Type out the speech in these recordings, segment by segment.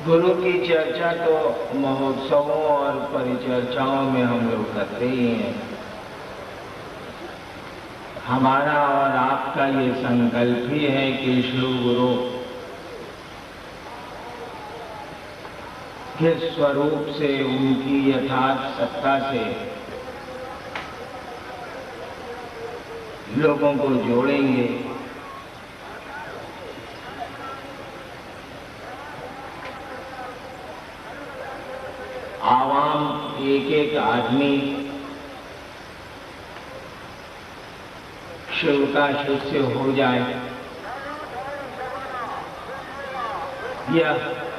गुरु की चर्चा तो महोत्सवों और परिचर्चाओं में हम लोग करते ही हैं। हमारा और आपका ये संकल्प ही है कि शिव गुरु के स्वरूप से, उनकी यथार्थ सत्ता से लोगों को जोड़ेंगे। आवाम एक एक आदमी शिव का शिष्य हो जाए, यह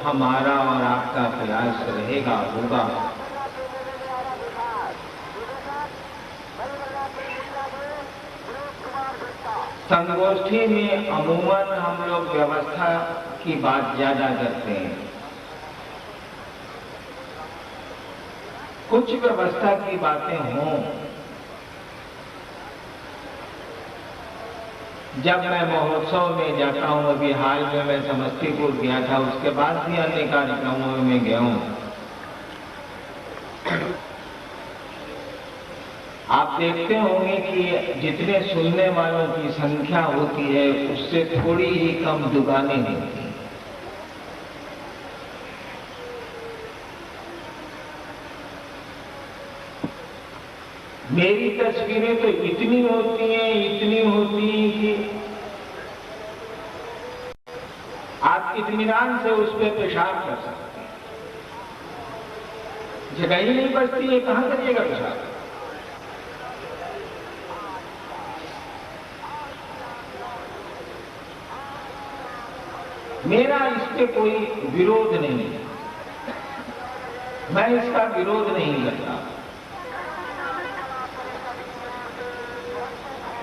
हमारा और आपका प्रयास रहेगा, होगा। संगोष्ठी में अमूमन हम लोग व्यवस्था की बात ज्यादा करते हैं। कुछ व्यवस्था की बातें हों। जब मैं महोत्सव में जाता हूं, अभी हाल में मैं समस्तीपुर गया था, उसके बाद भी अन्य कार्यक्रमों में गया हूं। आप देखते होंगे कि जितने सुनने वालों की संख्या होती है उससे थोड़ी ही कम दुकानें होती हैं। मेरी तस्वीरें तो इतनी होती हैं कि आप इत्मीनान से उस पर पेशाब कर सकते हैं। जगह ही नहीं बचती है, कहां करिएगा पेशाब। मेरा इस पे कोई विरोध नहीं है, मैं इसका विरोध नहीं करता,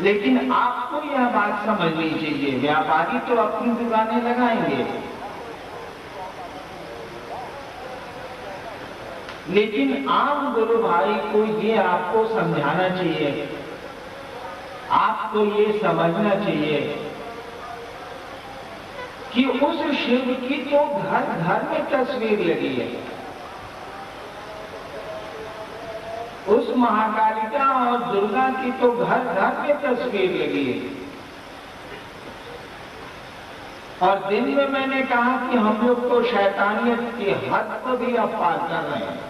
लेकिन आपको यह बात समझनी चाहिए, व्यापारी तो अपनी दुकानें लगाएंगे, लेकिन आम गुरु भाई को ये आपको समझाना चाहिए, आपको ये समझना चाहिए कि उस शिव की तो घर घर में तस्वीर लगी है, उस महाकालिका और दुर्गा की तो घर घर में तस्वीर लगी है। और दिन में मैंने कहा कि हम लोग तो शैतानियत की हद को भी अब पार कर रहे हैं।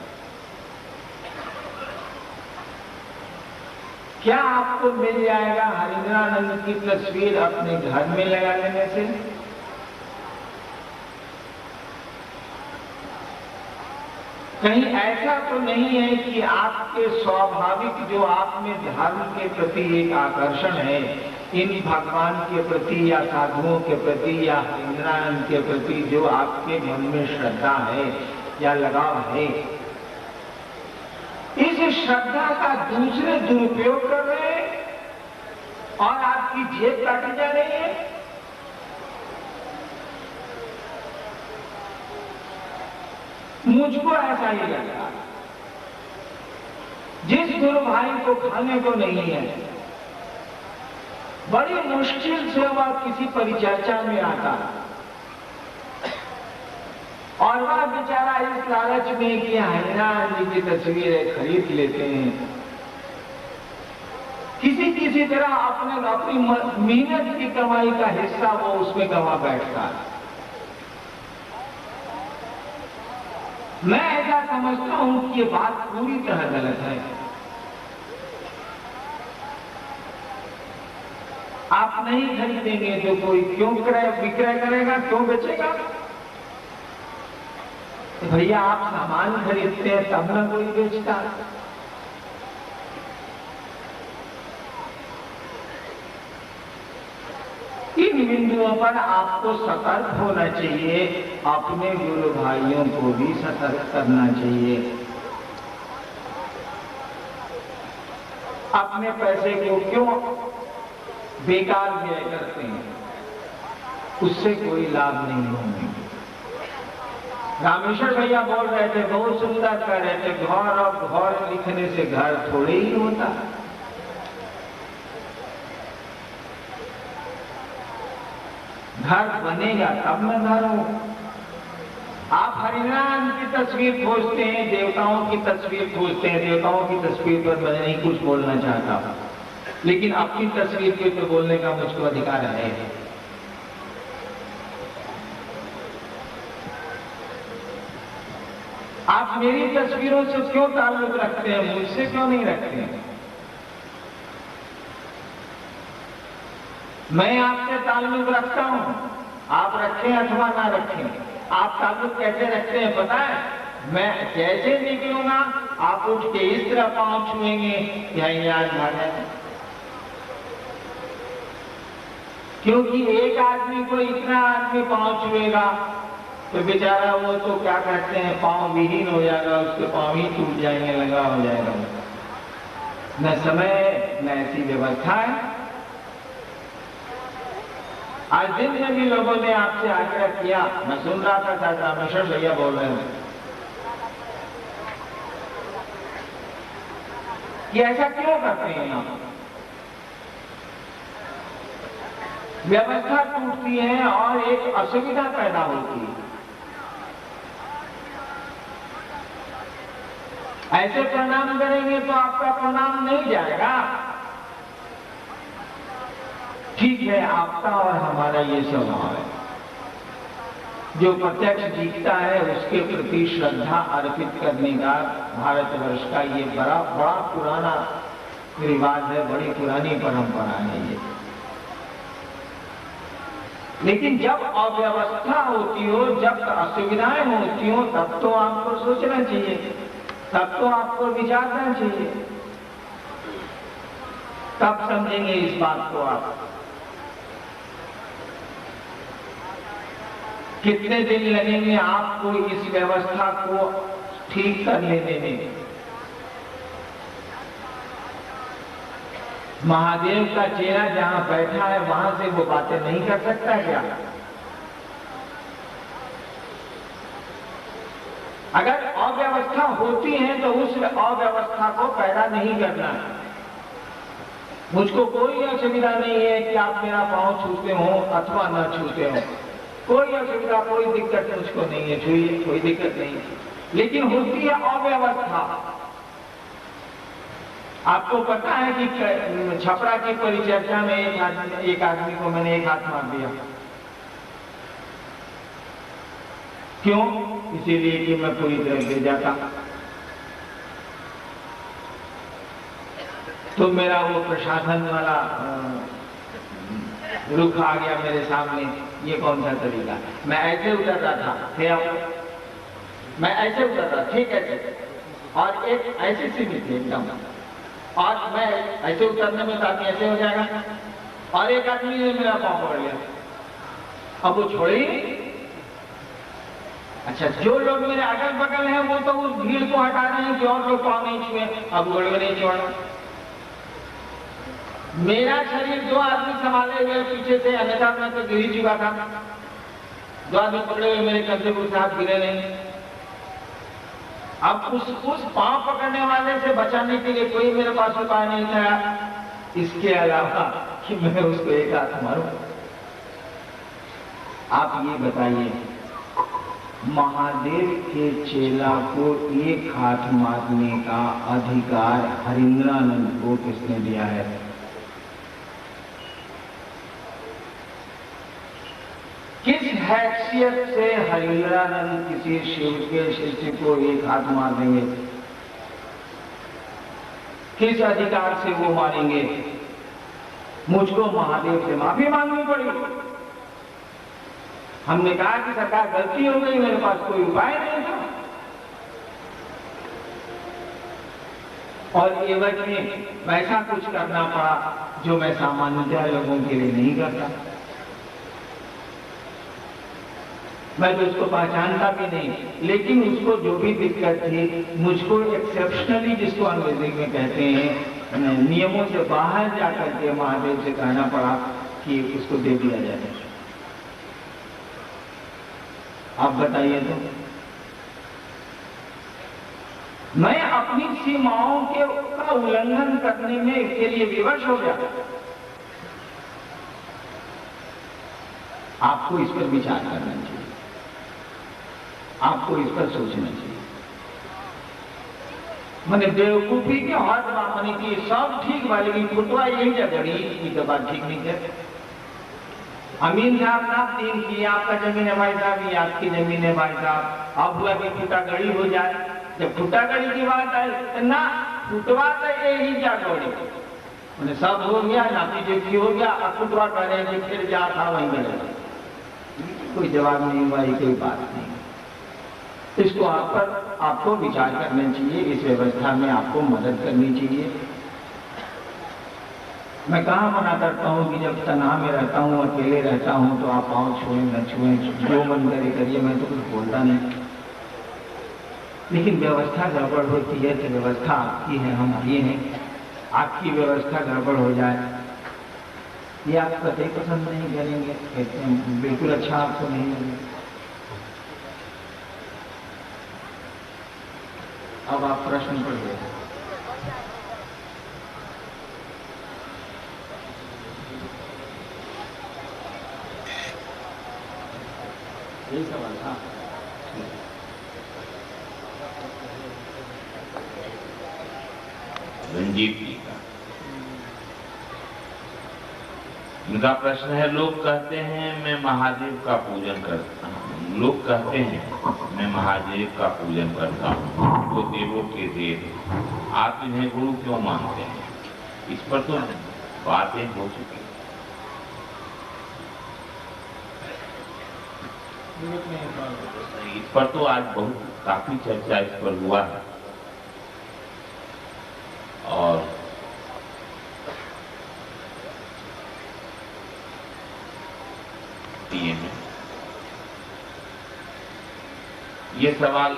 क्या आपको मिल जाएगा हरिंद्रानंद की तस्वीर अपने घर में लगा लेने से? कहीं ऐसा तो नहीं है कि आपके स्वाभाविक जो आप में धर्म के प्रति एक आकर्षण है, इन भगवान के प्रति या साधुओं के प्रति या हरिंद्रानंद के प्रति जो आपके मन में श्रद्धा है या लगाव है, इस श्रद्धा का दूसरे दुरुपयोग कर रहे हैं और आपकी जेब काटी जा रही है? मुझको ऐसा ही लगता। जिस गुरु भाई को खाने को नहीं है, बड़ी मुश्किल से वह किसी परिचर्चा में आता और वह बेचारा इस लालच में कि हरिनाथ जी की तस्वीरें खरीद लेते हैं, किसी तरह अपनी मेहनत की कमाई का हिस्सा वो उसमें गंवा बैठता है। मैं ऐसा समझता हूं कि ये बात पूरी तरह गलत है। आप नहीं खरीदेंगे तो कोई क्यों विक्रय करेगा, क्यों बेचेगा? तो भैया आप सामान खरीदते हैं तब ना कोई बेचता। इन बिंदुओं पर आपको सतर्क होना चाहिए, अपने गुरु भाइयों को भी सतर्क करना चाहिए। अपने पैसे को क्यों बेकार व्यय करते हैं, उससे कोई लाभ नहीं होंगे। रामेश्वर भैया बोल रहे थे, बहुत सुंदर कह रहे थे, घर और घर लिखने से घर थोड़े ही होता। घर बनेगा तब न घर हो। आप हरिनारायण की तस्वीर खोजते हैं, देवताओं की तस्वीर खोजते हैं। देवताओं की तस्वीर पर मैं नहीं कुछ बोलना चाहता, लेकिन अपनी तस्वीर पे तो बोलने का मुझको अधिकार है। आप मेरी तस्वीरों से क्यों ताल्लुक रखते हैं, मुझसे क्यों नहीं रखते हैं? मैं आपसे ताल्लुक रखता हूं, आप रखें अथवा ना रखें। आप ताल्लुक कैसे रखते हैं पता है? मैं जैसे निकलूंगा आप उठ के इस तरह पांव छुएंगे, यही आज भागे। क्योंकि एक आदमी को इतना आदमी पांव छुएगा तो बेचारा वो तो क्या कहते हैं, पांव विहीन हो जाएगा, उसके पांव ही टूट जाएंगे, लंगड़ा हो जाएगा। न समय न ऐसी व्यवस्था है। आज दिन में भी लोगों ने आपसे आग्रह किया, मैं सुन रहा था डॉक्टर रामेश्वर भैया बोल रहे हैं कि ऐसा क्यों करते हैं आप? व्यवस्था टूटती है और एक असुविधा पैदा होती है। ऐसे प्रणाम करेंगे तो आपका प्रणाम नहीं जाएगा। ठीक है, आपका और हमारा ये स्वभाव है, जो प्रत्यक्ष दिखता है उसके प्रति श्रद्धा अर्पित करने का भारतवर्ष का ये बड़ा पुराना रिवाज है, बड़ी पुरानी परंपरा है ये। लेकिन जब अव्यवस्था होती हो, जब असुविधाएं होती हो, तब तो आपको सोचना चाहिए, तब तो आपको विचारना चाहिए, तब समझेंगे इस बात को आप। कितने दिन लगेंगे आपको इस व्यवस्था को ठीक कर लेने में? महादेव का चेहरा जहां बैठा है वहां से वो बातें नहीं कर सकता क्या? अगर अव्यवस्था होती है तो उस अव्यवस्था को पैदा नहीं करना है। मुझको कोई असुविधा नहीं है कि आप मेरा पांव छूते हो अथवा न छूते हो, कोई असुविधा, कोई दिक्कत मुझको नहीं है, छुइए, कोई दिक्कत नहीं है। लेकिन होती है अव्यवस्था। आपको पता है कि छपरा की परिचर्चा में एक आदमी को मैंने एक हाथ मार दिया। क्यों? इसीलिए कि मैं पूरी तरह गिर जाता। तो मेरा वो प्रशासन वाला रुख आ गया मेरे सामने, ये कौन सा तरीका? मैं ऐसे उतर रहा था, मैं ऐसे उतर रहा, ठीक है, और एक ऐसी सीधी थी एकदम, और मैं ऐसे उतरने में आदमी ऐसे हो जाएगा, और एक आदमी ने मेरा पांव पकड़ लिया। अब वो छोड़ी। अच्छा, जो लोग मेरे अगल बगल हैं वो तो उस भीड़ को हटा रहे हैं कि और लोग पांव नहीं छुए, अब गड़बड़ नहीं छोड़ा। मेरा शरीर दो आदमी संभाले हुए पीछे से, अन्यथा मैं तो गिर ही चुका था। दो आदमी पकड़े हुए मेरे कंधे पर साथ गिरे नहीं। अब उस पांव पकड़ने वाले से बचाने के लिए कोई मेरे पास उपाय नहीं था इसके अलावा कि मैं उसको एक हाथ मारूं। आप ये बताइए, महादेव के चेला को एक हाथ मारने का अधिकार हरिंद्रानंद को किसने दिया है? किस हैसियत से हरिंद्रानंद किसी शिव के शिष्य को एक हाथ मार देंगे? किस अधिकार से वो मारेंगे? मुझको महादेव से माफी मांगनी पड़ी। हमने कहा कि सरकार गलती हो गई, मेरे पास कोई उपाय नहीं था, और एवज में वैसा कुछ करना पड़ा जो मैं सामान्यतः लोगों के लिए नहीं करता। मैं तो उसको पहचानता भी नहीं, लेकिन उसको जो भी दिक्कत थी, मुझको एक्सेप्शनली, जिसको अंग्रेजी में कहते हैं, नियमों से बाहर जाकर के महादेव से कहना पड़ा कि उसको दे दिया जाए। आप बताइए तो। मैं अपनी सीमाओं का उल्लंघन करने में इसके लिए विवश हो गया। आपको इस पर विचार करना चाहिए। आपको इस पर सोचना चाहिए। मैंने बेवकूफी के हद मानी की सब ठीक बा, लेकिन फुटवा यही जगह तो बात ठीक नहीं है। अमीन साहब नाप दिन की आपका जमीन है भाई साहब, ये आपकी जमीन है भाई साहब, अब हुआ कि फुटागड़ी हो जाए। जब फुटागड़ी की बात है तो ना फुटवा तो यही जागड़ी मैंने सब हो गया, नापी जोखी हो गया, अब फुटवा करेंगे फिर जा था वहीं मिलेगा। कोई जवाब नहीं हुआ, ये कोई बात नहीं। इसको आपको विचार करना चाहिए, इस व्यवस्था में आपको मदद करनी चाहिए। मैं कहाँ मना करता हूँ कि जब तनाव में रहता हूँ, अकेले रहता हूँ तो आप पाँव छुएं न छुएं, जो मन करे करिए, मैं तो कुछ बोलता नहीं। लेकिन व्यवस्था गड़बड़ होती है तो व्यवस्था आपकी है, हम ये हैं, आपकी व्यवस्था गड़बड़ हो जाए ये आप कतई पसंद नहीं करेंगे, बिल्कुल अच्छा आपको नहीं लगेगा। अब आप प्रश्न पढ़िए। यही सवाल था। रंजीत जी का इनका प्रश्न है, लोग कहते हैं मैं महादेव का पूजन करता हूँ, लोग कहते हैं मैं महादेव का पूजन करता हूँ, वो देवों के देव, आप इन्हें गुरु क्यों मानते हैं? इस पर तो बातें हो चुकी, इस पर तो आज बहुत काफी चर्चा इस पर हुआ है। और ये सवाल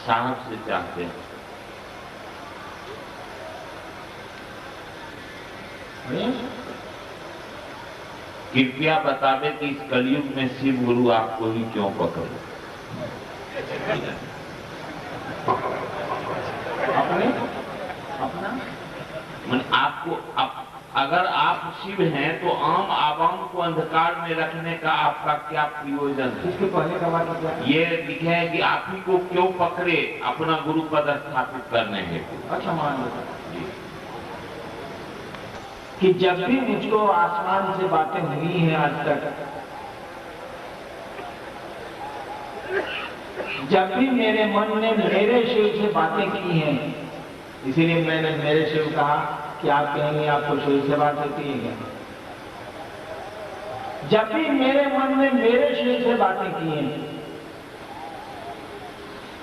साहब से चाहते हैं। कृपया बतावे कि इस कलयुग में शिव गुरु आपको ही क्यों पकड़े? अपना आपको अगर आप शिव हैं तो आम आवाम को अंधकार में रखने का आपका क्या प्रयोजन है? इसके पहले का बात क्या है? ये लिखे है कि आप ही को क्यों पकड़े अपना गुरु पद स्थापित करने हेतु। अच्छा मान लो कि जब भी मुझको आसमान से बातें हुई हैं आज तक, जब भी मेरे मन ने मेरे शिव से बातें की हैं, इसीलिए मैंने मेरे शिव कहा कि आप कहेंगे आपको शिव से बात होती है क्या? जब भी मेरे मन ने मेरे शिव से बातें की हैं,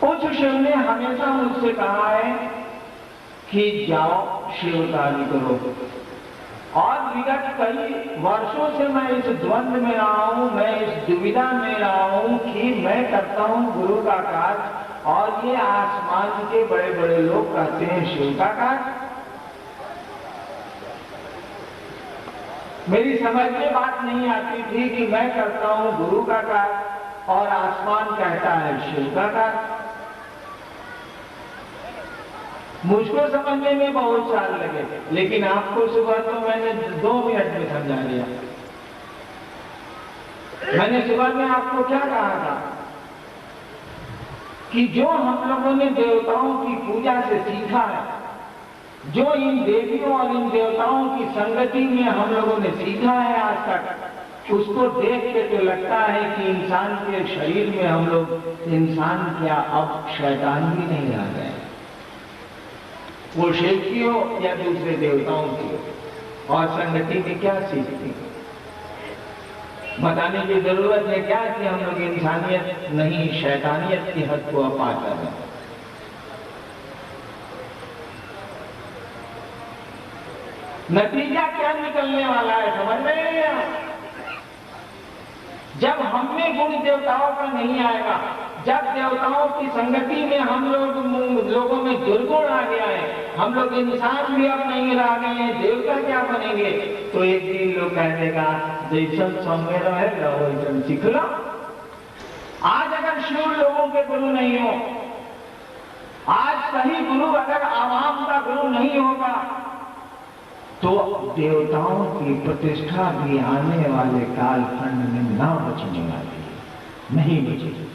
उस शिव ने हमेशा मुझसे कहा है कि जाओ शिव कार्य करो। और विगत कई वर्षों से मैं इस द्वंद्व में रहा हूं, मैं इस दुविधा में रहा हूं कि मैं करता हूं गुरु का कार्य और ये आसमान के बड़े बड़े लोग कहते हैं शिव का कार्य। मेरी समझ में बात नहीं आती थी कि मैं करता हूं गुरु का कार्य और आसमान कहता है शिव का कार्य। मुझको समझने में बहुत साल लगे, लेकिन आपको सुबह तो मैंने 2 मिनट में समझा लिया। मैंने सुबह में आपको क्या कहा था कि जो हम लोगों ने देवताओं की पूजा से सीखा है, जो इन देवियों और इन देवताओं की संगति में हम लोगों ने सीखा है आज तक, उसको देख के तो लगता है कि इंसान के शरीर में हम लोग इंसान क्या अब शैतान भी नहीं रह गए, वो शिव की हो या दूसरे देवताओं की हो। और संगति में क्या सीखती, बताने की जरूरत है क्या कि हम लोग इंसानियत नहीं शैतानियत की हद को अपा कर रहे हैं। नतीजा क्या निकलने वाला है समझ में नहीं आया? जब हम में गुण देवताओं का नहीं आएगा, जब देवताओं की संगति में हम लोगों में दुर्गुण आ गया है, हम लोग इंसान भी अब नहीं रह गए हैं, देवता क्या बनेंगे? तो एक दिन लोग कह देगा जैसन सौम्य रहे वैसन सीख लो। आज अगर शिव लोगों के गुरु नहीं हो, आज सही गुरु अगर आवाम का गुरु नहीं होगा, तो देवताओं की प्रतिष्ठा भी आने वाले कालखंड में न बचने वाली है। नहीं बचेगी,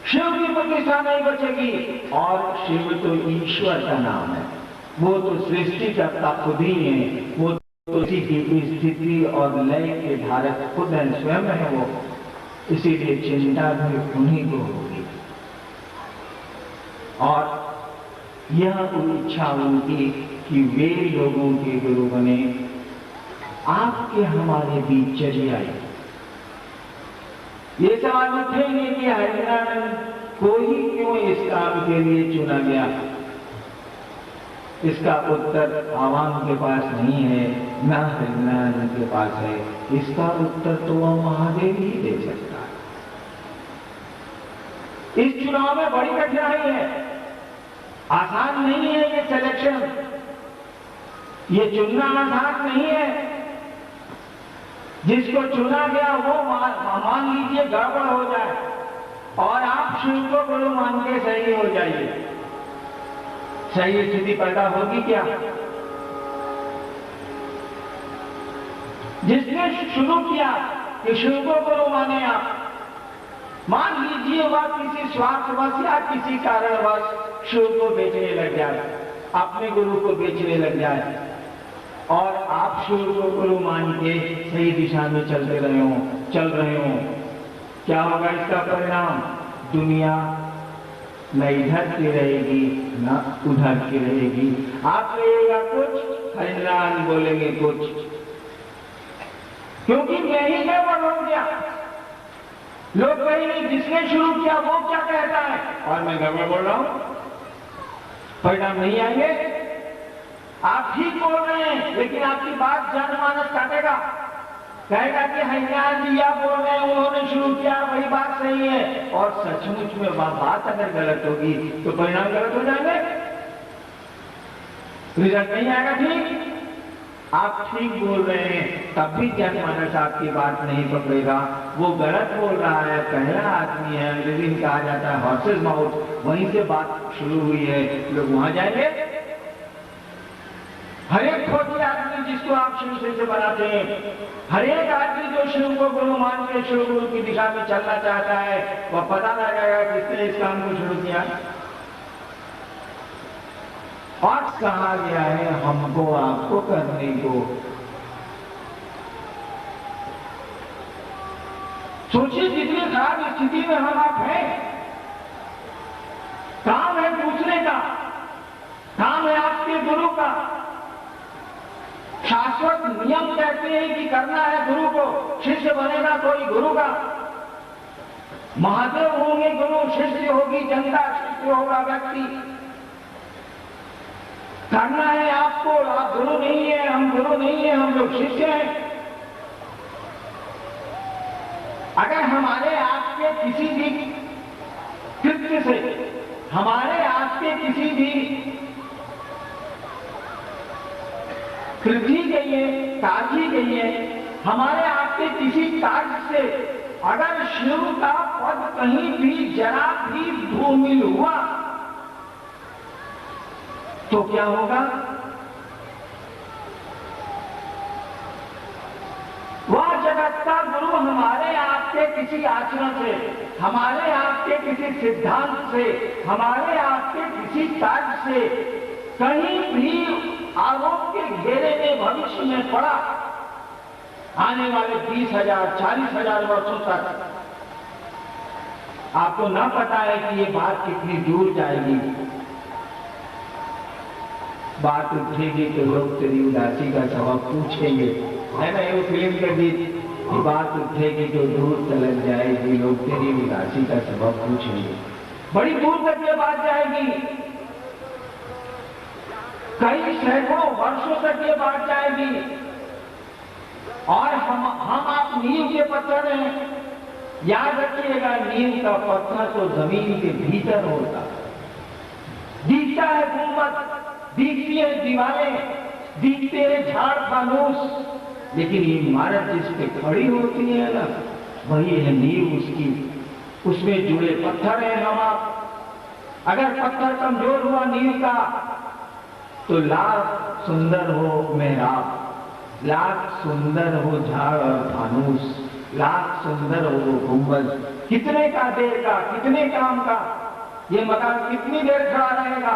शिव की प्रतिष्ठा नहीं बचेगी। और शिव तो ईश्वर का नाम है, वो तो सृष्टि का खुद ही है, वो तो इसी की स्थिति और लय के धारक खुद है, स्वयं है वो। इसीलिए चिंता भी उन्हीं को होगी। और यह इच्छा उनकी कि वे लोगों के गुरु बने, आपके हमारे बीच चली आई। ये सवाल उठेंगे कि हरिनारायण को ही क्यों इस काम के लिए चुना गया। इसका उत्तर आवाम के पास नहीं है, न हरिनारायण के पास है। इसका उत्तर तो वह महादेव ही दे सकता है। इस चुनाव में बड़ी कठिनाई है, आसान नहीं है ये सिलेक्शन, ये चुनना आसान नहीं है। जिसको चुना गया वो मान लीजिए गड़बड़ हो जाए और आप शिव को गुरु मान के सही हो जाइए, सही स्थिति पैदा होगी क्या? जिसने शुरू किया कि शिव को गुरु माने आप, मान लीजिए वह किसी स्वार्थवश या किसी कारणवश शिव को बेचने लग जाए, अपने गुरु को बेचने लग जाए, और आप शिव को गुरु मान के सही दिशा में चल रहे हो, क्या होगा इसका परिणाम? दुनिया न इधर की रहेगी न उधर की रहेगी। आप कहिएगा कुछ, हरिनारायण बोलेंगे कुछ, क्योंकि मैं ही गड़बड़ हो गया। लोग कहेंगे जिसने शुरू किया वो क्या कहता है, और मैं गड़बड़ बोल रहा हूं, परिणाम नहीं आएंगे। आप ठीक बोल रहे हैं, लेकिन आपकी बात जनमानस काटेगा, कहेगा कि हरिनारायण जी आप बोल रहे हैं, उन्होंने शुरू किया, वही बात सही है। और सचमुच में वह बात अगर गलत होगी तो परिणाम गलत हो जाएंगे, रिजल्ट नहीं आएगा ठीक। आप ठीक बोल रहे हैं, तब भी जनमानस आपकी बात नहीं पकड़ेगा, वो गलत बोल रहा है, पहला आदमी है, अंग्रेजी में कहा जाता है हॉर्सेस माउथ, वहीं से बात शुरू हुई है, लोग वहां जाएंगे। हर एक खोटी आदमी जिसको आप शिव से बनाते हैं, हर एक आदमी जो शिव को गुरु मान के शिव गुरु की दिशा में चलना चाहता है, वह पता लगाएगा किसने इस काम को शुरू किया। और कहा गया है हमको आपको करने को। सोचिए जितनी खराब स्थिति में हम आप हैं, काम है दूसरे का, काम है आपके गुरु का। शाश्वत नियम कहते हैं कि करना है गुरु को, शिष्य बनेगा कोई गुरु का। महादेव होंगे गुरु, शिष्य होगी जनता, शिष्य होगा व्यक्ति। करना है आपको, आप गुरु नहीं है, हम गुरु नहीं है, हम लोग शिष्य हैं। अगर हमारे आपके किसी भी कृत्य से, हमारे आपके किसी भी कृति गई है, काजी गई है, हमारे आपके किसी कार्य से अगर शिव का पद कहीं भी जरा भी धूमिल हुआ तो क्या होगा? वह जगत का गुरु हमारे आपके किसी आचरण से, हमारे आपके किसी सिद्धांत से, हमारे आपके किसी कार्य से कहीं भी आरोप के घेरे में भविष्य में पड़ा, आने वाले 20,000 40,000 वर्षों तक आपको न पता है कि ये बात कितनी दूर जाएगी। बात उठेगी तो लोग तेरी उदासी का सबब पूछेंगे, है ना? ये फिल्म के गीत, बात उठेगी तो दूर तलक जाएगी, लोग तेरी उदासी का सबब पूछेंगे। बड़ी दूर तक ये बात जाएगी, कई सैकड़ों वर्षों तक ये बात जाएगी। और हम आप नींव के पत्थर हैं, याद रखिएगा नींव का पत्थर तो जमीन के भीतर होता, दिखता है गुंबद, दिखती है दीवारें, दिखते हैं झाड़ फानूस, लेकिन इमारत जिस पे खड़ी होती है ना, वही है नींव उसकी, उसमें जुड़े पत्थर हैं हम आप। अगर पत्थर कमजोर हुआ नींव का तो लाख सुंदर हो मेहराब, लाख सुंदर हो झाड़ और फानूस, लाख सुंदर हो वो गुंबद, कितने का देर का, कितने काम का, ये मकान कितनी देर खड़ा रहेगा।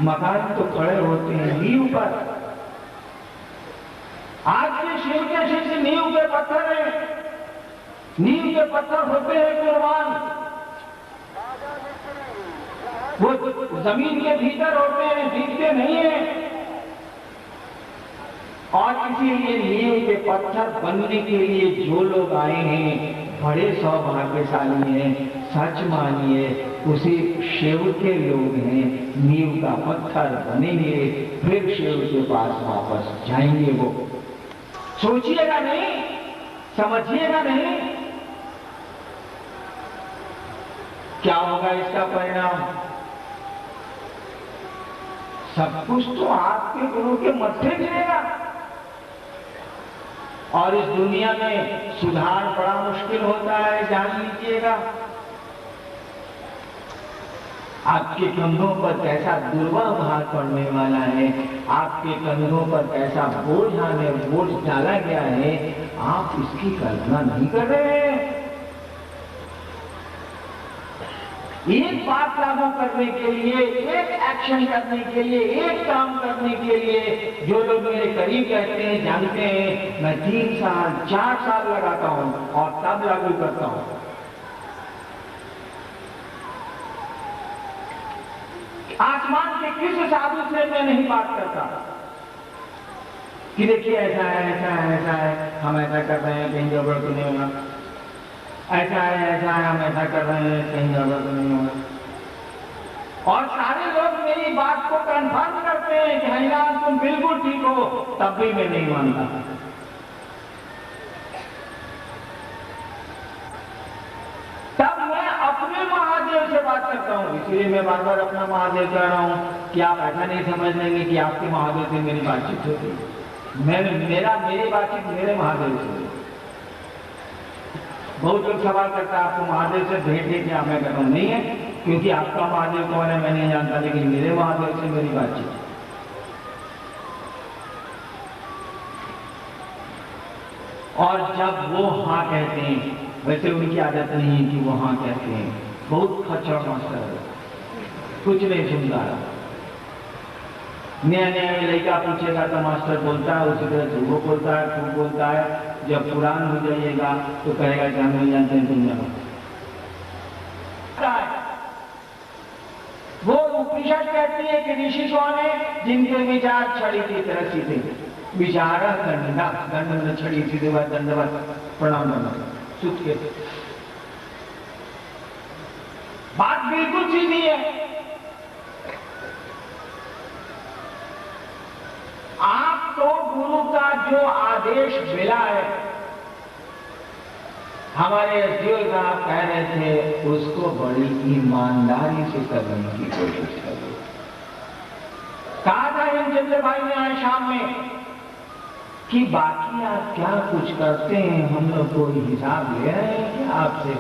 मकान तो खड़े होते हैं नींव पर। आज के शिव के शिष्य नींव के पत्थर हैं, नींव के पत्थर होते हैं कुर्बान, वो जमीन के भीतर होते हैं, दिखते नहीं है। और इसीलिए नींव के पत्थर बनने के लिए जो लोग आए हैं बड़े सौभाग्यशाली हैं। सच मानिए उसी शिव के लोग हैं, नींव का पत्थर बनेंगे, फिर शिव के पास वापस जाएंगे। वो सोचिएगा नहीं, समझिएगा नहीं, क्या होगा इसका परिणाम। सब कुछ तो आपके गुरु के मत्थे गिरेगा। और इस दुनिया में सुधार बड़ा मुश्किल होता है, जान लीजिएगा। आपके कंधों पर कैसा दुर्वा भार पड़ने वाला है, आपके कंधों पर कैसा बोझ डाला गया है, आप इसकी कल्पना नहीं कर रहे हैं। एक बात लागू करने के लिए, एक एक्शन करने के लिए, एक काम करने के लिए जो लोग मेरे करीब रहते हैं, जानते हैं, मैं 3 साल 4 साल लगाता हूं और तब लागू करता हूं। आसमान के किस साधु से मैं नहीं बात करता कि देखिए ऐसा है, ऐसा है, ऐसा है, हम ऐसा कर रहे हैं, कहीं गड़बड़ तो नहीं होगा, ऐसा है, हम ऐसा कर रहे हैं, कहीं गड़बड़ तो नहीं होगा। और सारे लोग मेरी बात को कंफर्म करते हैं कि हरिनाम तुम बिल्कुल ठीक हो, तब भी मैं नहीं मानता। तब मैं अपने महादेव से बात करता हूं। इसलिए मैं बार बार अपना महादेव कह रहा हूं कि आप ऐसा नहीं समझ लेंगे कि आपके महादेव से मेरी बातचीत होती है। मेरी बातचीत मेरे महादेव से। बहुत लोग सवाल करता है आपको महादेव से भेंट है क्या? मैं कहता हूं नहीं है, क्योंकि आपका महादेव कौन है मैं नहीं जानता, लेकिन मेरे महादेव से मेरी बातचीत है। और जब वो हाँ कहते हैं, वैसे उनकी आदत नहीं है कि वो हाँ कहते हैं, बहुत खच्चर मास्टर है, कुछ नहीं सुनता है। नया नया लड़का पूछेगा तो मास्टर बोलता है, उसी तरह से वो बोलता है, खूब बोलता है। जब पुरान हो जाइएगा तो कहेगा कि हम नहीं जानते हैं, तुम जानो। वो उपनिषद कहती है कि ऋषि कौन है? जिनके विचार छड़ी की तरह सीधे, विचार दंड छड़ी सीधे हुआ, दंडवत प्रणाम करना, सुत के। बात बिल्कुल सीधी है। आपको गुरु का जो आदेश मिला है, हमारे एसडीओ साहब कह रहे थे, उसको बड़ी ईमानदारी से करने की कोशिश करो। कहा था हेमचंद्र भाई ने आज शाम में कि बाकी आप क्या कुछ करते हैं, हम लोग कोई हिसाब ले रहे हैं क्या आपसे?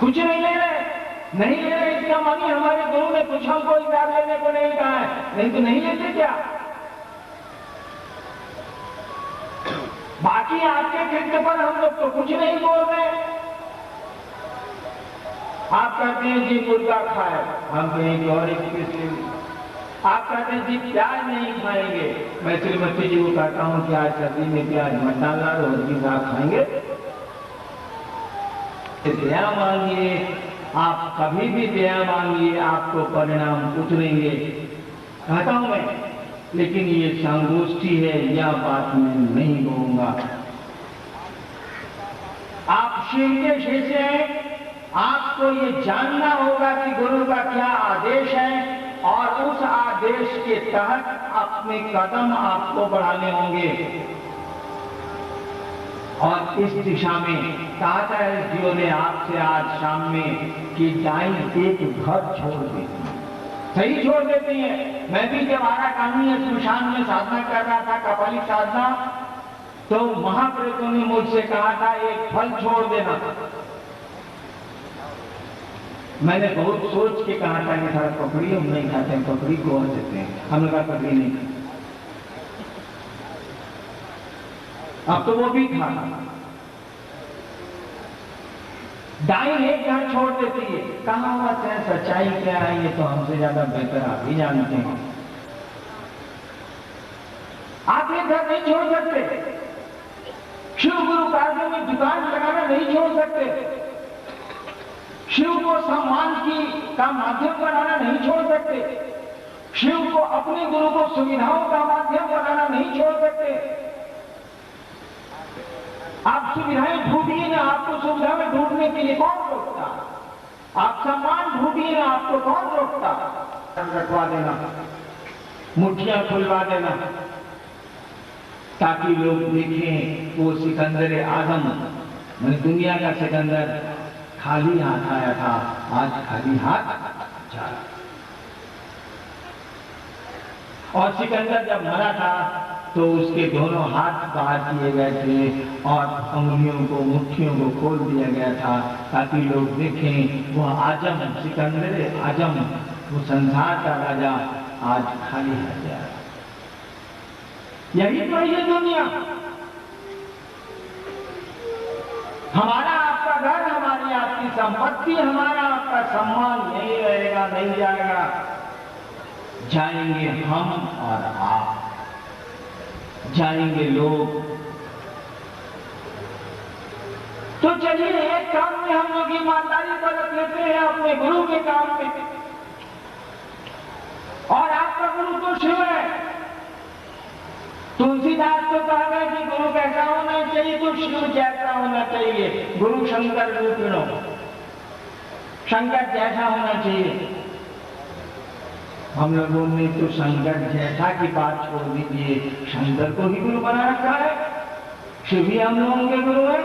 कुछ नहीं ले रहे, नहीं ले रहे। इसका मानी हमारे गुरु ने कुछ हमको हिसाब लेने को नहीं कहा है, नहीं तो नहीं लेते क्या? बाकी आपके कृत्य पर हम लोग तो कुछ नहीं बोल रहे। आप कहते हैं जी मुर्गा खाए, हम कहेंगे और एक पीस। आप कहते हैं जी प्याज नहीं खाएंगे, मैं श्रीमती जी को कहता हूं कि आज सर्दी में प्याज मत डालना, रोज की साग खाएंगे। दया मांगिए, आप कभी भी दया मांगिए, आपको परिणाम उतरेंगे, कहता हूं मैं। लेकिन ये संगोष्ठी है, यह बात मैं नहीं कहूंगा। आप शिव के शिष्य हैं, आपको ये जानना होगा कि गुरु का क्या आदेश है, और उस आदेश के तहत अपने कदम आपको बढ़ाने होंगे। और इस दिशा में कहा था एसडीओ ने आपसे आज शाम में कि दाई एक घर छोड़ देती है, सही छोड़ देती है। मैं भी जब आराकानी स्मशान में साधना कर रहा था, कपालिक साधना, तो महाप्रेतों ने मुझसे कहा था एक फल छोड़ देना। मैंने बहुत सोच के कहा था कि सारा पकड़ी हम नहीं खाते हैं, पकड़ी को देते हैं, हम लोग पकड़ी नहीं खाते। अब तो वो भी था। दाई एक घर छोड़ देती है, कहावत है, सच्चाई क्या है ये तो हमसे ज्यादा बेहतर आप ही जानते हैं। आप ये घर नहीं छोड़ सकते, शिव गुरु कार्य में दुकान लगाना नहीं छोड़ सकते, शिव को सम्मान का माध्यम बनाना नहीं छोड़ सकते, शिव को अपने गुरु को सुविधाओं का माध्यम बनाना नहीं छोड़ सकते। आप सुविधाएं ढूंढिए ना, आपको सुविधा में ढूंढने के लिए कौन रोकता? आप सम्मान ढूंढिए ना, आपको कौन रोकता? रखवा देना, मुठियां खुलवा देना, ताकि लोग देखें वो सिकंदर आजम, मैंने दुनिया का सिकंदर खाली हाथ आया था, आज खाली हाथ जा रहा। और सिकंदर जब मरा था तो उसके दोनों हाथ बाहर किए गए थे और उंगलियों को, मुट्ठियों को खोल दिया गया था, ताकि लोग देखें वो आजम, सिकंदर आजम, वो संसार का राजा आज खाली हाथ जा रहा। यही तो है ये दुनिया। हमारा आपका घर, हमारी आपकी संपत्ति, हमारा आपका सम्मान यही रहेगा, नहीं जाएगा। जाएंगे हम और आप, जाएंगे लोग। तो चलिए एक काम में हम लोग ईमानदारी बरत लेते हैं अपने गुरु के काम में, और आपका गुरु तो शिव है। तुलसीदास तो कहा गया कि गुरु कैसा होना चाहिए, तो शिव जैसा होना चाहिए। गुरु शंकर रूपिणो, शंकर जैसा होना चाहिए। हम लोगों ने तो शंकर जैसा की बात छोड़ दीजिए, शंकर को ही गुरु बना रखा है, शिव ही हम लोगों के गुरु है।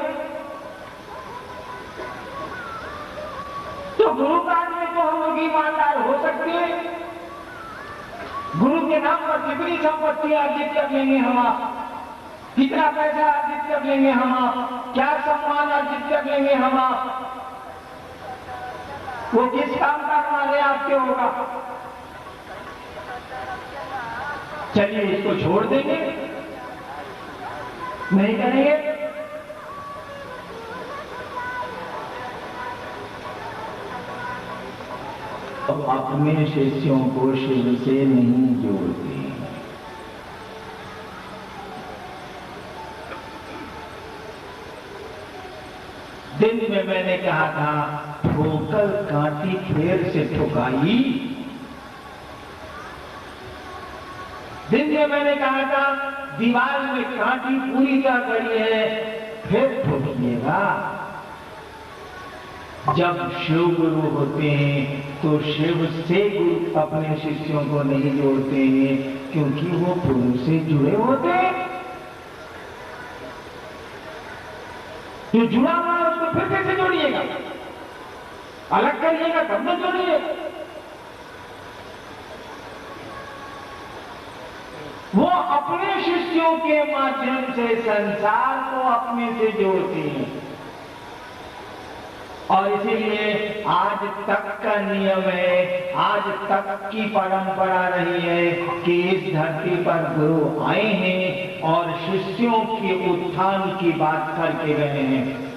तो गुरु काल में तो हम लोग ईमानदार हो सकते हैं। गुरु के नाम पर कितनी संपत्ति अर्जित कर लेंगे हम आप, कितना पैसा अर्जित कर लेंगे हम आप, क्या सम्मान अर्जित कर लेंगे हम आप, वो किस काम का हमारे आपके होगा? चलिए इसको छोड़ देंगे, नहीं करेंगे। तो अपने शिष्यों को शिव से नहीं जोड़ते। दिन में मैंने कहा था, ठोकर कांटी फेर से ठुकाई। दिन में मैंने कहा था, दीवार में कांटी पूरी तरह गड़ी है, फिर ठोकिएगा। जब शिव गुरु होते हैं तो शिव से गुरु अपने शिष्यों को नहीं जोड़ते हैं, क्योंकि वो गुरु से जुड़े होते हैं। जो जुड़ा हुआ है उसको फिर कैसे जोड़िएगा? अलग करिएगा तब न जोड़िए। वो अपने शिष्यों के माध्यम से संसार को अपने से जोड़ते हैं। और इसीलिए आज तक का नियम है, आज तक की परंपरा रही है कि इस धरती पर गुरु आए हैं और शिष्यों के उत्थान की बात करके गए हैं।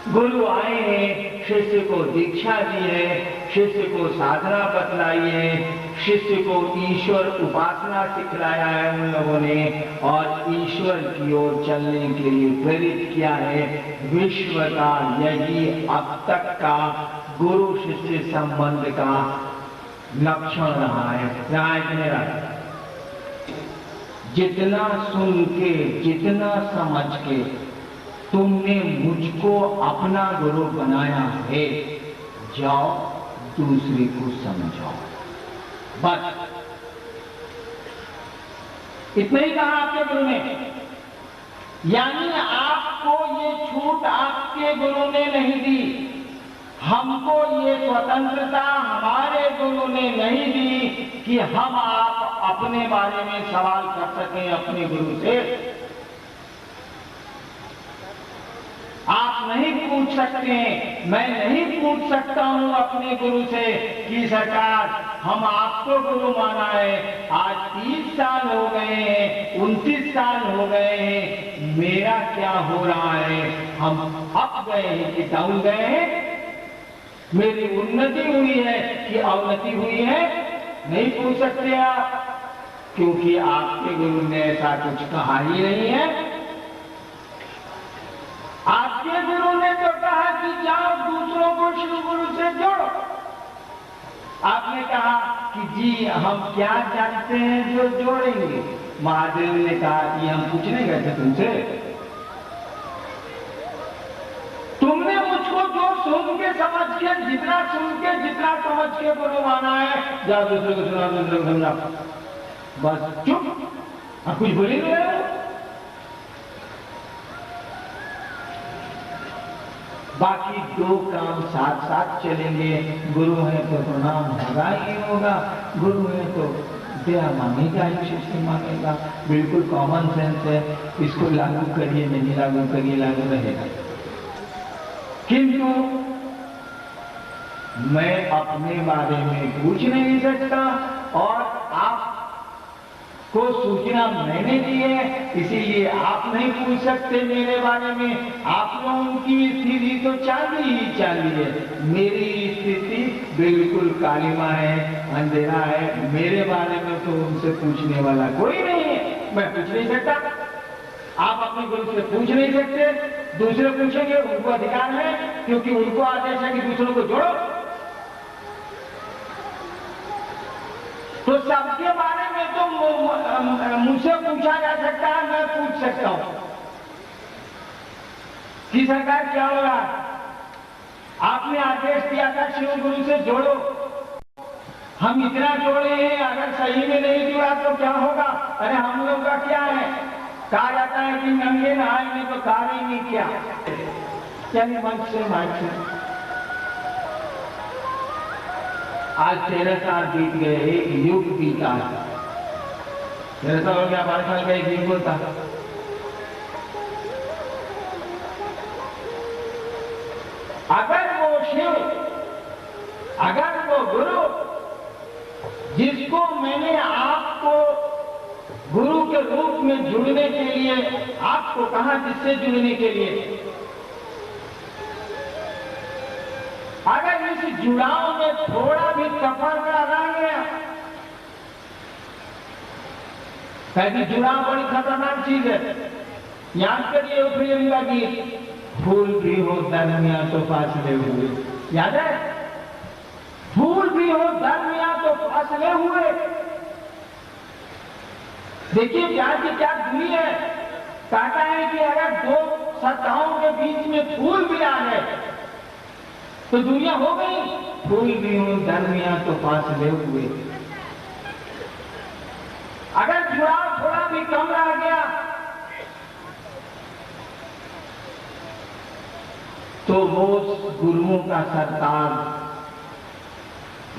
गुरु आए हैं, शिष्य को दीक्षा दी है, शिष्य को साधना बतलाई है, शिष्य को ईश्वर उपासना सिखलाया है उन लोगों ने, और ईश्वर की ओर चलने के लिए प्रेरित किया है। विश्व का यही अब तक का गुरु शिष्य संबंध का लक्षण रहा है। मेरा जितना सुन के, जितना समझ के तुमने मुझको अपना गुरु बनाया है, जाओ दूसरे को समझाओ। बस इतना ही कहा आपके गुरु ने। यानी आपको ये छूट आपके गुरु ने नहीं दी, हमको ये स्वतंत्रता हमारे गुरु ने नहीं दी कि हम आप अपने बारे में सवाल कर सकें अपने गुरु से। आप नहीं पूछ सकते हैं। मैं नहीं पूछ सकता हूं अपने गुरु से कि सरकार हम आपको गुरु माना है, आज 30 साल हो गए हैं, 29 साल हो गए हैं, मेरा क्या हो रहा है, हम अप गए हैं कि डाउन गए हैं, मेरी उन्नति हुई है कि अवनति हुई है, नहीं पूछ सकते आप, क्योंकि आपके गुरु ने ऐसा कुछ कहा ही नहीं है। आपके गुरु ने तो कहा कि जाओ दूसरों को शिव गुरु से जोड़ो। आपने कहा कि जी हम क्या जानते हैं जो जोड़ेंगे। महादेव ने कहा कि हम कुछ नहीं कहते तुमसे, तुमने मुझको जो सुन के समझ के जितना समझ के गुरु माना है, जाओ दूसरे को सुना, दूसरे को समझा, बस चुप, अब कुछ बोल ही नहीं रहे हो। बाकी दो काम साथ साथ चलेंगे। गुरु है तो प्रणाम होगा ही होगा, गुरु है तो दया मांगेगा ही, शिष्य मांगेगा। बिल्कुल कॉमन सेंस है, इसको लागू करिए, नहीं लागू करिए, लागू रहेगा। किंतु मैं अपने बारे में पूछ नहीं सकता और आपको सूचना मैंने दी है, इसीलिए आप नहीं पूछ सकते मेरे बारे में। आप लोगों की स्थिति तो चांदी ही चांदी है, मेरी स्थिति बिल्कुल कालिमा है, अंधेरा है। मेरे बारे में तो उनसे पूछने वाला कोई नहीं है, मैं पूछ नहीं सकता। आप अपने गुरु से पूछ नहीं सकते, दूसरे पूछेंगे, उनको अधिकार है, क्योंकि उनको आदेश है कि दूसरों को जोड़ो। तो सबके बारे में तो मुझसे पूछा जा सकता है, मैं पूछ सकता हूं कि सरकार क्या हो रहा है, आपने आदेश दिया था शिव गुरु से जोड़ो, हम इतना जोड़े हैं, अगर सही में नहीं जुड़ा तो क्या होगा। अरे हम लोग का क्या है, कहा जाता है कि नंगे नहाएंगे तो कार्य ही नहीं किया। चलिए मंच से माइक से आज 13 साल बीत गए, एक युग बीता। 13 साल हो गया, 12 साल का एक युग होता। अगर वो शिव, अगर वो गुरु जिसको मैंने आपको गुरु के रूप में जुड़ने के लिए आपको कहा, जिससे जुड़ने के लिए, अगर इस जुड़ाव में थोड़ा भी कफाकड़ा रह गया, कहते जुड़ाव बड़ी खतरनाक चीज है। याद करिए वो फिल्म का गीत, फूल भी हो दरमिया तो फासले हुए, याद है? फूल भी हो दरमिया तो फासले हुए। देखिए प्यार की क्या दूरी है। कहता है कि अगर दो सत्ताओं के बीच में फूल भी आ गए तो दुनिया हो गई। फूल भी हो दरमिया तो फासले हुए। अगर जुड़ाव थोड़ा भी कम रह गया तो वो गुरुओं का सरताज,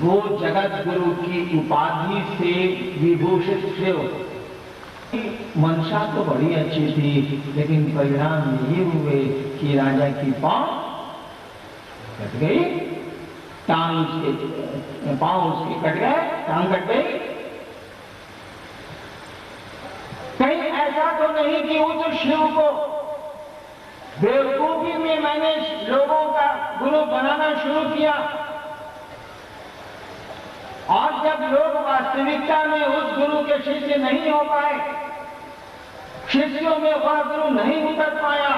वो जगत गुरु की उपाधि से विभूषित शिव। मंशा तो बड़ी अच्छी थी, लेकिन परिणाम ये हुए कि राजा की पांव कट गई, टांग उसके, पांव उसके कट गए, टांग कट गई। कहीं ऐसा तो नहीं कि उस शिव को बेवकूफी में मैंने लोगों का गुरु बनाना शुरू किया और जब लोग वास्तविकता में उस गुरु के शिष्य नहीं हो पाए, शिष्यों में वह गुरु नहीं उतर पाया,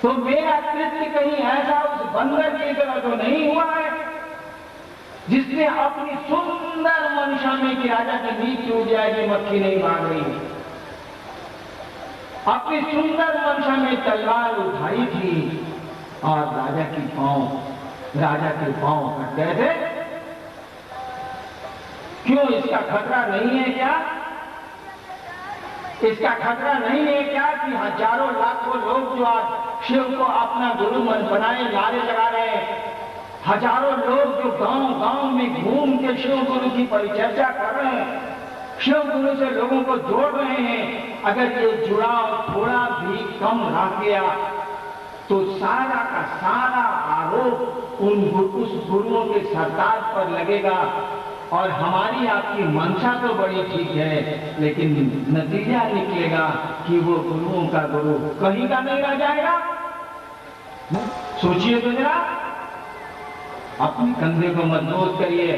तो मेरा कृत्य कहीं ऐसा उस बंदर की तरह तो नहीं हुआ है जिसने अपनी सुंदर मंशा में कि राजा की नींद टूट जाएगी, मक्खी नहीं भाग रही, अपनी सुंदर मंशा में तलवार उठाई थी और राजा के पांव कट गए थे। क्यों? इसका खतरा नहीं है क्या? इसका खतरा नहीं है क्या कि हजारों लाखों लोग जो आज शिव को अपना गुरु बनाए नारे लगा रहे हैं, हजारों लोग जो गांव-गांव में घूम के शिव गुरु की परिचर्चा कर रहे हैं, शिव गुरु से लोगों को जोड़ रहे हैं, अगर ये जुड़ाव थोड़ा भी कम रह गया तो सारा का सारा आरोप उस गुरुओं के सरताज पर लगेगा। और हमारी आपकी मंशा तो बड़ी ठीक है, लेकिन नतीजा निकलेगा कि वो गुरुओं का गुरु कहीं का नहीं रह जाएगा। सोचिए तो जरा, अपने कंधे को मजबूत करिए।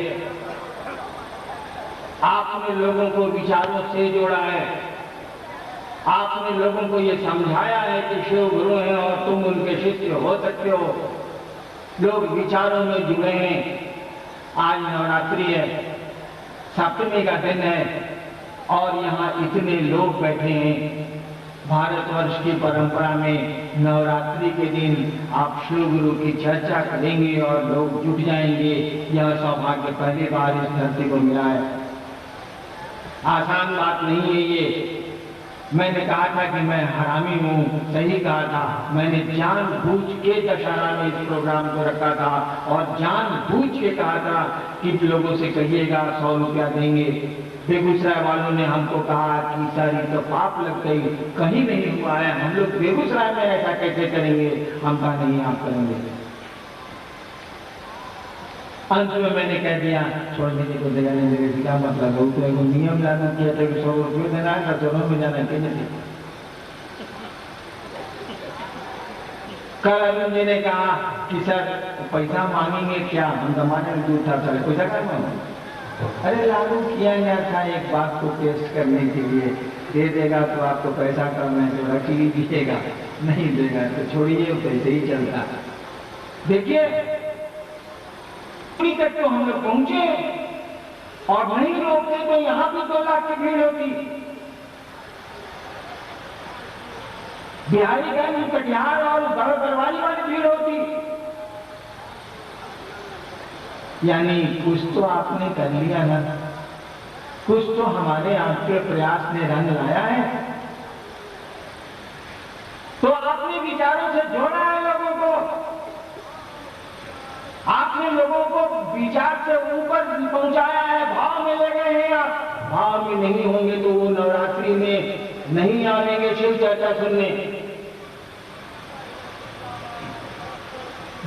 आपने लोगों को विचारों से जोड़ा है, आपने लोगों को ये समझाया है कि शिव गुरु हैं और तुम उनके शिष्य हो सकते हो। लोग विचारों में जुड़े हैं। आज नवरात्रि है, सप्तमी का दिन है और यहाँ इतने लोग बैठे हैं। भारतवर्ष की परंपरा में नवरात्रि के दिन आप शिव गुरु की चर्चा करेंगे और लोग जुट जाएंगे। यह सौभाग्य पहली बार इस धरती को मिला है। आसान बात नहीं है ये। मैंने कहा था कि मैं हरामी हूँ, सही कहा था। मैंने जानबूझ के दशहरा में इस प्रोग्राम को रखा था और जानबूझ के कहा था कि लोगों से कहिएगा 100 रुपया देंगे। बेगूसराय वालों ने हमको कहा कि सर ये तो पाप लग गई, कहीं नहीं हुआ है, हम लोग बेगूसराय में ऐसा कैसे करेंगे। हम कहा नहीं, आप करेंगे। अंत में मैंने कह दिया छोड़ दीजिए, को देगा नहीं देगा, क्या मतलब हो। तो एगो नियम लागू किया था कि 100 रुपये देना है, 14 में जाना है। कल अर्जुन जी ने कहा कि सर पैसा मांगेंगे क्या, हम जमाने में दूर था, चले पैसा क्या मांगे। अरे लागू किया गया था एक बात को टेस्ट करने के लिए, दे देगा तो आपको पैसा कम है तो रख लीजिएगा, नहीं देगा तो छोड़िए, पैसे ही चलता। देखिए तक तो हम लोग पहुंचे और नहीं रोकते तो यहां भी 2 लाख की भीड़ होती। बिहारीगंज, कटिहार और बड़ा बरवाली वाली भीड़ होती। यानी कुछ तो आपने कर लिया ना, कुछ तो हमारे आपके प्रयास ने रंग लाया है। तो आपने विचारों से जोड़ा है लोगों को, आपने लोगों को विचार से ऊपर पहुंचाया है। भाव में लगे हैं आप, भाव में नहीं होंगे तो वो नवरात्रि में नहीं आएंगे शिव चर्चा सुनने।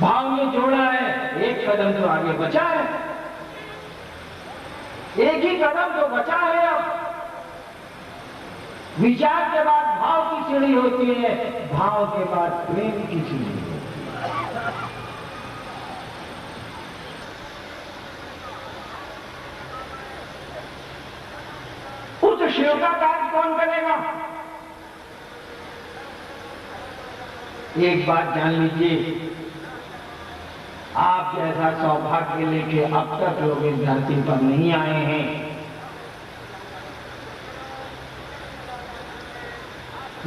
भाव में जोड़ा है, एक कदम तो आगे बचा है, एक ही कदम तो बचा है। अब विचार के बाद भाव की सीढ़ी होती है, भाव के बाद प्रेम की सीढ़ी होती है। उस शिव का कार्य कौन करेगा। एक बात जान लीजिए, आप जैसा सौभाग्य लेके अब तक लोग इस धरती पर नहीं आए हैं।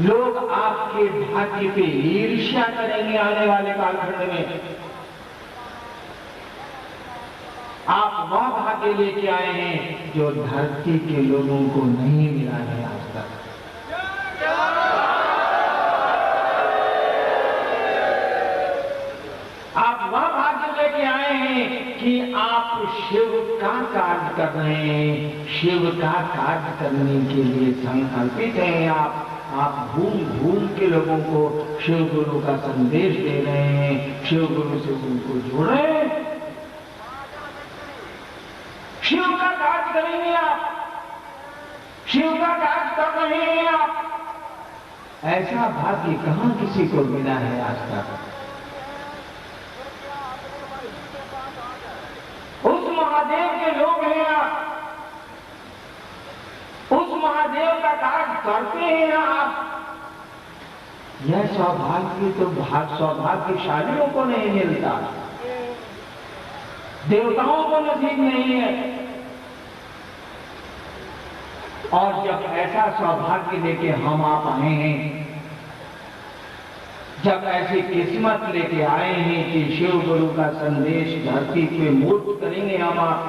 लोग आपके भाग्य पे ईर्ष्या करेंगे आने वाले कालखंड में। आप वह भाग्य लेके आए हैं जो धरती के लोगों को नहीं मिला है आज तक। आप वह भाग्य लेके आए हैं कि आप शिव का कार्य कर रहे हैं, शिव का कार्य करने के लिए संकल्पित हैं। आप घूम घूम के लोगों को शिव गुरु का संदेश दे रहे हैं, शिव गुरु से उनको जोड़ रहे हैं। शिव का कार्य करेंगे आप, शिव का कार्य कर रहे हैं आप। ऐसा भाग्य कहां किसी को मिला है आज तक। उस महादेव के लोग हैं आप, उस महादेव का कार्य करते हैं आप। यह सौभाग्य तो सौभाग्यशालियों को नहीं मिलता, देवताओं को नसीब नहीं है। और जब ऐसा सौभाग्य लेके हम आप आए हैं, जब ऐसी किस्मत लेके आए हैं कि शिव गुरु का संदेश धरती पे मूर्त करेंगे हम आप,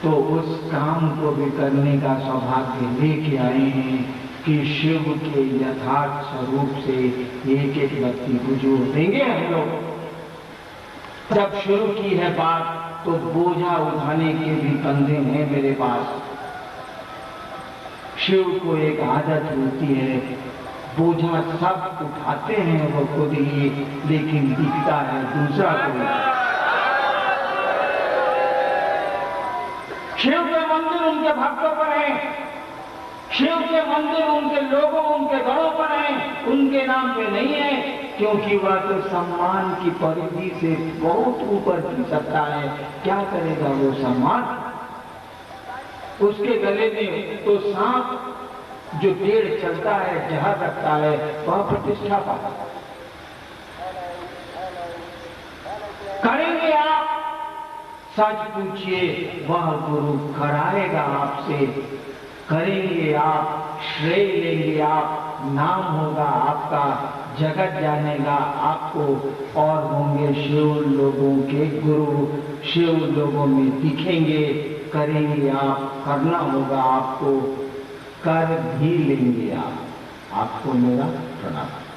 तो उस काम को भी करने का सौभाग्य लेके आए हैं कि शिव के यथार्थ स्वरूप से एक एक व्यक्ति को जोड़ देंगे हम लोग। जब शुरू की है बात तो बोझा उठाने के भी कंधे हैं मेरे पास। शिव को एक आदत होती है, बोझा सब उठाते हैं वो खुद ही, लेकिन दिखता है दूसरा कोई। शिव के मंदिर उनके भक्तों पर हैं, शिव के मंदिर उनके लोगों, उनके घरों पर हैं, उनके नाम पे नहीं है, क्योंकि वह तो सम्मान की परिधि से बहुत ऊपर की सत्ता है। क्या करेगा वो सम्मान? उसके गले में तो सांप जो डेढ़ चलता है, जहर रखता है, वह प्रतिष्ठा पाता। करेंगे आप, सच पूछिए, वह गुरु कराएगा आपसे। करेंगे आप, श्रेय लेंगे आप, नाम होगा आपका, जगत जानेगा आपको, और होंगे शिव लोगों के गुरु, शिव लोगों में दिखेंगे। करेंगे आप, करना होगा आपको, कर भी लेंगे आप। आपको मेरा प्रणाम।